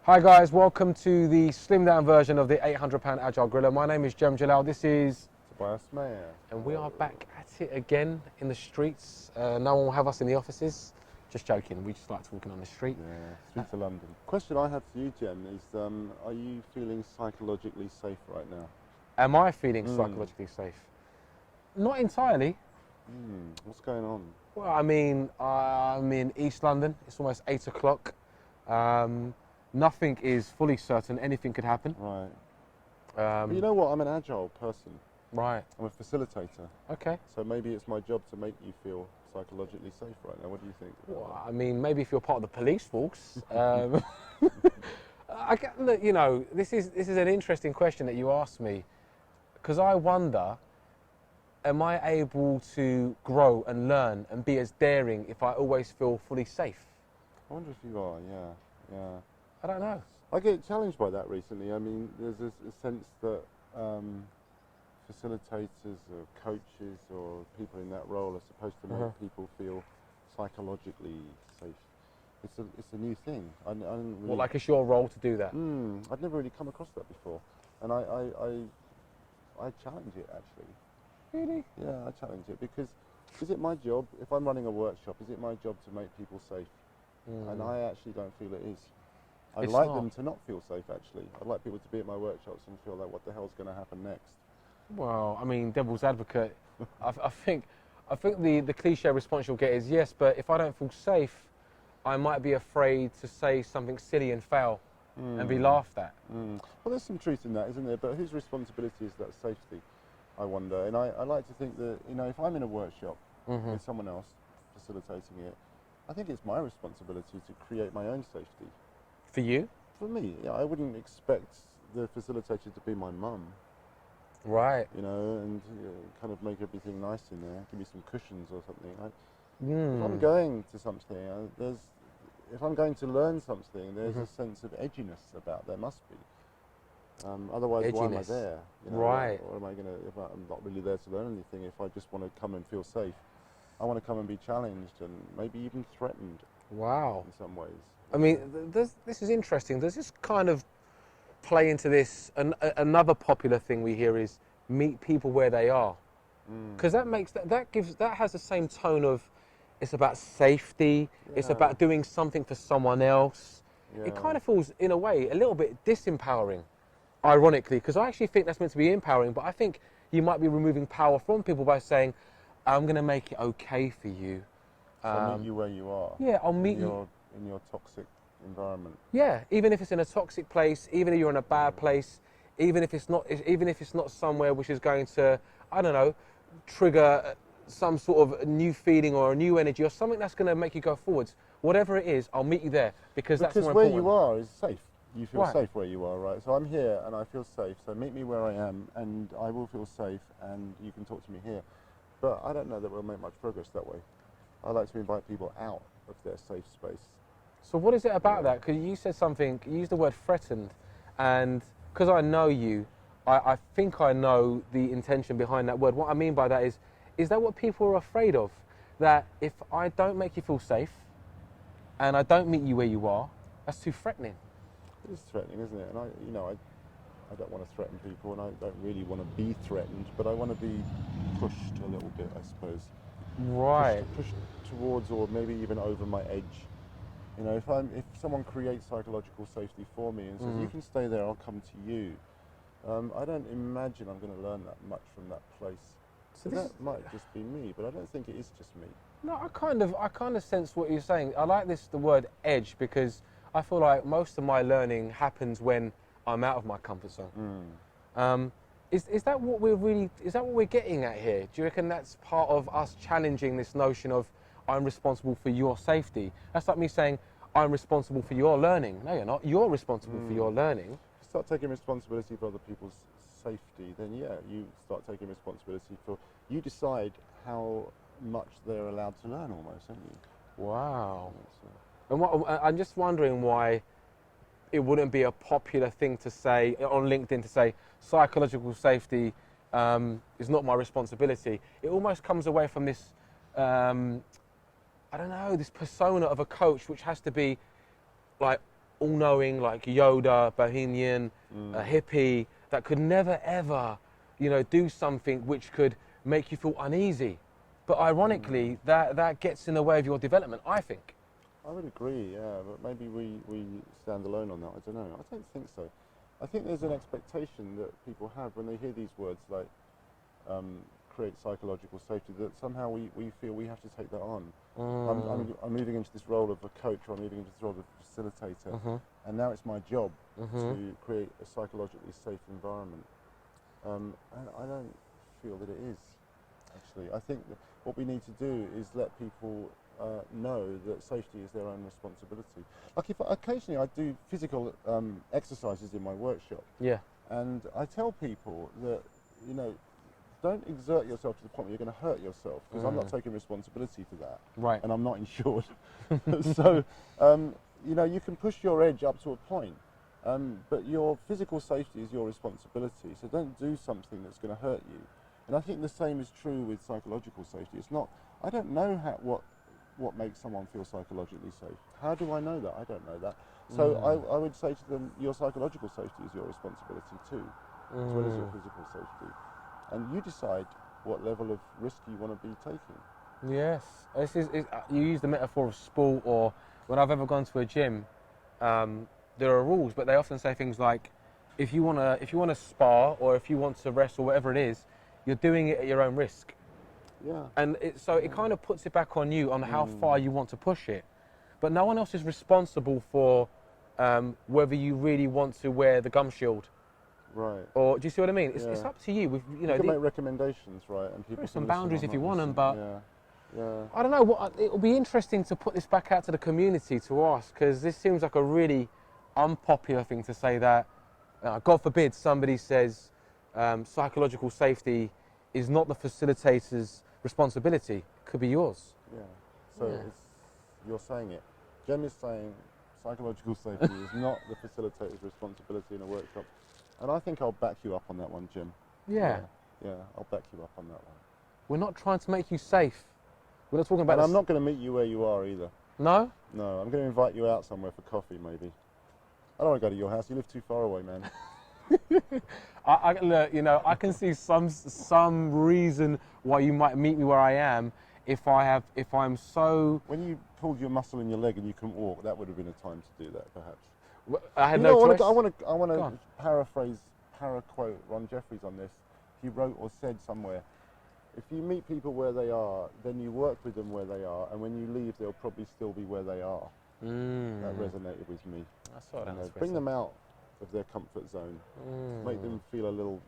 Hi guys, welcome to the slimmed down version of the £800 Agile Griller. My name is Jem Jalal, this is Tobias Mayer. and we are back at it again in the streets. No one will have us in the offices. Just joking, we just like walking on the street. Yeah, streets of London. Question I have for you, Jem, is are you feeling psychologically safe right now? Am I feeling psychologically safe? Not entirely. What's going on? Well, I mean, I'm in East London, it's almost 8 o'clock. Nothing is fully certain, anything could happen. Right. But you know what, I'm an agile person. Right. I'm a facilitator. Okay. So maybe it's my job to make you feel psychologically safe right now. What do you think? Well, I mean, maybe if you're part of the police force. Look, you know, this is an interesting question that you asked me, because I wonder, am I able to grow and learn and be as daring if I always feel fully safe? I wonder if you are, yeah. I don't know. I get challenged by that recently. I mean, there's a sense that facilitators or coaches or people in that role are supposed to make people feel psychologically safe. It's a new thing. I didn't really, Well, like it's your role to do that? I'd never really come across that before, and I challenge it actually. Really? Yeah, I challenge it because is it my job, if I'm running a workshop, is it my job to make people safe? And I actually don't feel it is. I'd like them to not feel safe actually. I'd like people to be at my workshops and feel like what the hell's going to happen next. Well, I mean, devil's advocate, I think the cliche response you'll get is yes, but if I don't feel safe, I might be afraid to say something silly and fail and be laughed at. Well, there's some truth in that, isn't there? But whose responsibility is that safety, I wonder? And I like to think that, you know, if I'm in a workshop with someone else facilitating it, I think it's my responsibility to create my own safety. For you? For me, yeah, I wouldn't expect the facilitator to be my mum. Right. You know, and kind of make everything nice in there, give me some cushions or something. If I'm going to something, if I'm going to learn something, there's a sense of edginess about there must be. Otherwise, why am I there? You know, right. Or am I going to, if I'm not really there to learn anything, if I just want to come and feel safe, I want to come and be challenged and maybe even threatened. Wow. In some ways. I mean, this is interesting. Does this kind of play into this? Another popular thing we hear is meet people where they are, because that has the same tone of it's about safety. Yeah. It's about doing something for someone else. Yeah. It kind of feels, in a way, a little bit disempowering, ironically, because I actually think that's meant to be empowering. But I think you might be removing power from people by saying, "I'm going to make it okay for you." So I'll meet you where you are. Yeah, I'll meet you in your toxic environment. Yeah, even if it's in a toxic place, even if you're in a bad place, even if it's not somewhere which is going to, I don't know, trigger some sort of new feeling or a new energy or something that's going to make you go forwards. Whatever it is, I'll meet you there because that's more important. Because where you are is safe. You feel safe where you are, right? So I'm here and I feel safe. So meet me where I am and I will feel safe and you can talk to me here. But I don't know that we'll make much progress that way. I like to invite people out of their safe space. So what is it about that? Because you said something, you used the word threatened, and because I know you, I think I know the intention behind that word. What I mean by that is that what people are afraid of? That if I don't make you feel safe, and I don't meet you where you are, that's too threatening. It is threatening, isn't it? And I don't want to threaten people, and I don't really want to be threatened, but I want to be pushed a little bit, I suppose. Right. Pushed towards, or maybe even over my edge. You know, if someone creates psychological safety for me and says, you can stay there, I'll come to you, I don't imagine I'm going to learn that much from that place. So that might just be me, but I don't think it is just me. No, I kind of sense what you're saying. I like the word edge, because I feel like most of my learning happens when I'm out of my comfort zone. Is that what we're getting at here? Do you reckon that's part of us challenging this notion of I'm responsible for your safety? That's like me saying I'm responsible for your learning. No, you're not. You're responsible for your learning. If you start taking responsibility for other people's safety, then yeah, you start taking responsibility for, you decide how much they're allowed to learn almost, don't you? Wow. And I'm just wondering why it wouldn't be a popular thing to say on LinkedIn, to say psychological safety is not my responsibility. It almost comes away from this I don't know, this persona of a coach which has to be like all-knowing like Yoda, Bohemian, a hippie that could never ever, do something which could make you feel uneasy. But ironically, that gets in the way of your development, I think. I would agree, yeah, but maybe we stand alone on that. I don't know. I don't think so. I think there's an expectation that people have when they hear these words like create psychological safety, that somehow we feel we have to take that on. I'm moving into this role of a coach, or I'm moving into this role of a facilitator, and now it's my job to create a psychologically safe environment. And I don't feel that it is, actually. I think that what we need to do is let people know that safety is their own responsibility. Like if occasionally I do physical exercises in my workshop, and I tell people that, don't exert yourself to the point where you're going to hurt yourself, because I'm not taking responsibility for that, Right. and I'm not insured. So, you can push your edge up to a point, but your physical safety is your responsibility. So don't do something that's going to hurt you. And I think the same is true with psychological safety. It's not. I don't know what makes someone feel psychologically safe. How do I know that? I don't know that. So I would say to them, your psychological safety is your responsibility too, as well as your physical safety. And you decide what level of risk you want to be taking. Yes, you use the metaphor of sport, or when I've ever gone to a gym, there are rules, but they often say things like, if you want to spar, or if you want to wrestle, whatever it is, you're doing it at your own risk. Yeah. And it kind of puts it back on you on how far you want to push it. But no one else is responsible for whether you really want to wear the gum shield. Right. Or do you see what I mean? It's up to you. You can make recommendations, right? And people there's some can boundaries listen if you or want not them, listen. but Yeah. I don't know. It'll be interesting to put this back out to the community to ask, because this seems like a really unpopular thing to say, that God forbid somebody says psychological safety is not the facilitator's responsibility. It could be yours. Yeah. So you're saying it. Jem is saying psychological safety is not the facilitator's responsibility in a workshop. And I think I'll back you up on that one, Jim. Yeah. Yeah, I'll back you up on that one. We're not trying to make you safe. We're not talking about. And I'm not going to meet you where you are either. No? No, I'm going to invite you out somewhere for coffee, maybe. I don't want to go to your house. You live too far away, man. Look, I can see some reason why you might meet me where I am if I'm so. When you pulled your muscle in your leg and you couldn't walk, that would have been a time to do that, perhaps. I had no choice. I want to paraquote Ron Jeffries on this. He wrote or said somewhere, if you meet people where they are, then you work with them where they are, and when you leave, they'll probably still be where they are. That resonated with me. Bring them out of their comfort zone, make them feel a little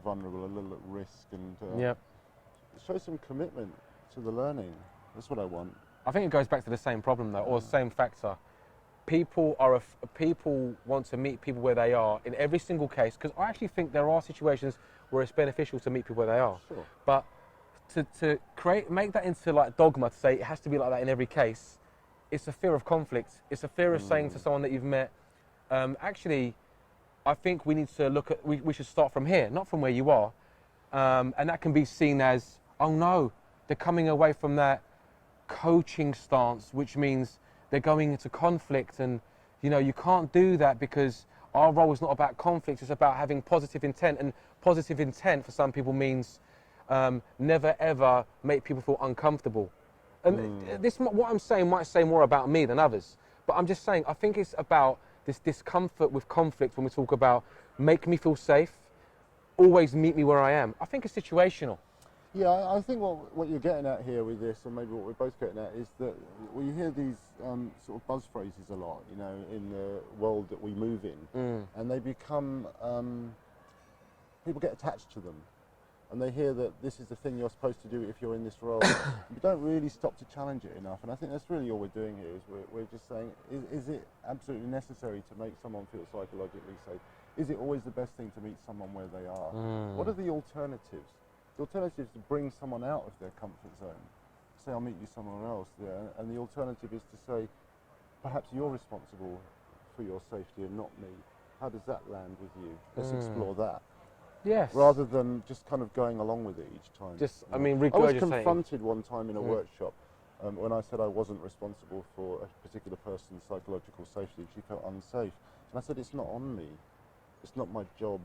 vulnerable, a little at risk, and show some commitment to the learning. That's what I want. I think it goes back to the same problem though, or the same factor. People want to meet people where they are in every single case, because I actually think there are situations where it's beneficial to meet people where they are. Sure. But to make that into like dogma, to say it has to be like that in every case, it's a fear of conflict. It's a fear of saying to someone that you've met, actually, I think we need to look at, we should start from here, not from where you are. And that can be seen as, oh no, they're coming away from that coaching stance, which means they're going into conflict, and you can't do that because our role is not about conflict, it's about having positive intent, and positive intent for some people means never ever make people feel uncomfortable. And what I'm saying might say more about me than others, but I'm just saying I think it's about this discomfort with conflict when we talk about make me feel safe, always meet me where I am. I think it's situational. Yeah, I think what you're getting at here with this, and maybe what we're both getting at, is that you hear these sort of buzz phrases a lot, in the world that we move in, and they become, people get attached to them, and they hear that this is the thing you're supposed to do if you're in this role. You don't really stop to challenge it enough, and I think that's really all we're doing here, is we're just saying, is it absolutely necessary to make someone feel psychologically safe? Is it always the best thing to meet someone where they are? What are the alternatives? The alternative is to bring someone out of their comfort zone. Say, I'll meet you somewhere else there. And the alternative is to say, perhaps you're responsible for your safety and not me. How does that land with you? Let's explore that. Yes. Rather than just kind of going along with it each time. I was confronted one time in a workshop When I said I wasn't responsible for a particular person's psychological safety, she felt unsafe. And I said, it's not on me. It's not my job.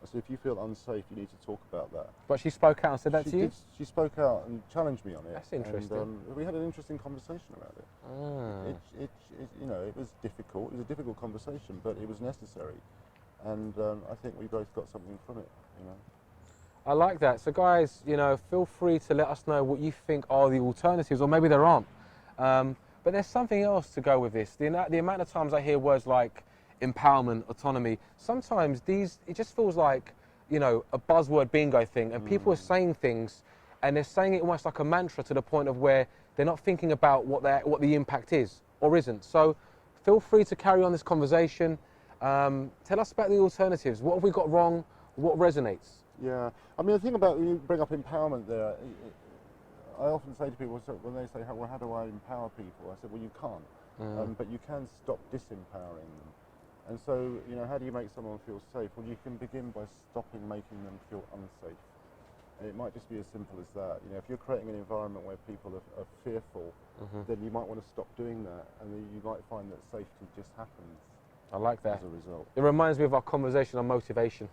I said, if you feel unsafe, you need to talk about that. But she spoke out and said that to you? She spoke out and challenged me on it. That's interesting. And we had an interesting conversation about it. It, you know, it was difficult. It was a difficult conversation, but it was necessary. And I think we both got something from it, you know. I like that. So guys, you know, feel free to let us know what you think are the alternatives, or maybe there aren't. But there's something else to go with this. The amount of times I hear words like empowerment, autonomy, sometimes it just feels like, you know, a buzzword bingo thing, and people are saying things and they're saying it almost like a mantra to the point of where they're not thinking about what the impact is or isn't. So feel free to carry on this conversation. Tell us about the alternatives. What have we got wrong? What resonates? Yeah, I mean, the thing about, you bring up empowerment there, I often say to people, when they say, well, how do I empower people? I said, well, you can't, but you can stop disempowering them. And so, you know, how do you make someone feel safe? Well, you can begin by stopping making them feel unsafe. And it might just be as simple as that. You know, if you're creating an environment where people are fearful, then you might want to stop doing that, and then you might find that safety just happens. I like that. As a result. It reminds me of our conversation on motivation.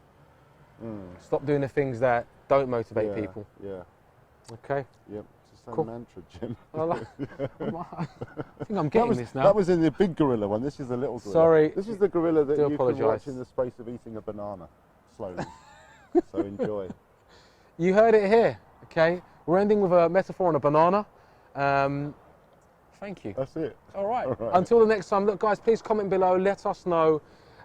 Stop doing the things that don't motivate people. Yeah. Okay. Yep. It's the same Cool. mantra, Jim. I think I'm getting this now. That was in the big gorilla one. This is the little gorilla. Sorry. This is the gorilla that you apologise. can watch in the space of eating a banana slowly. So enjoy. You heard it here. Okay. We're ending with a metaphor on a banana. Thank you. That's it. All right. Until the next time, look, guys, please comment below. Let us know.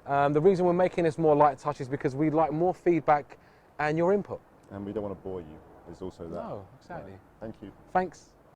The reason we're making this more light touch is because we'd like more feedback and your input. And we don't want to bore you. There's also that. No, exactly. Thank you. Thanks.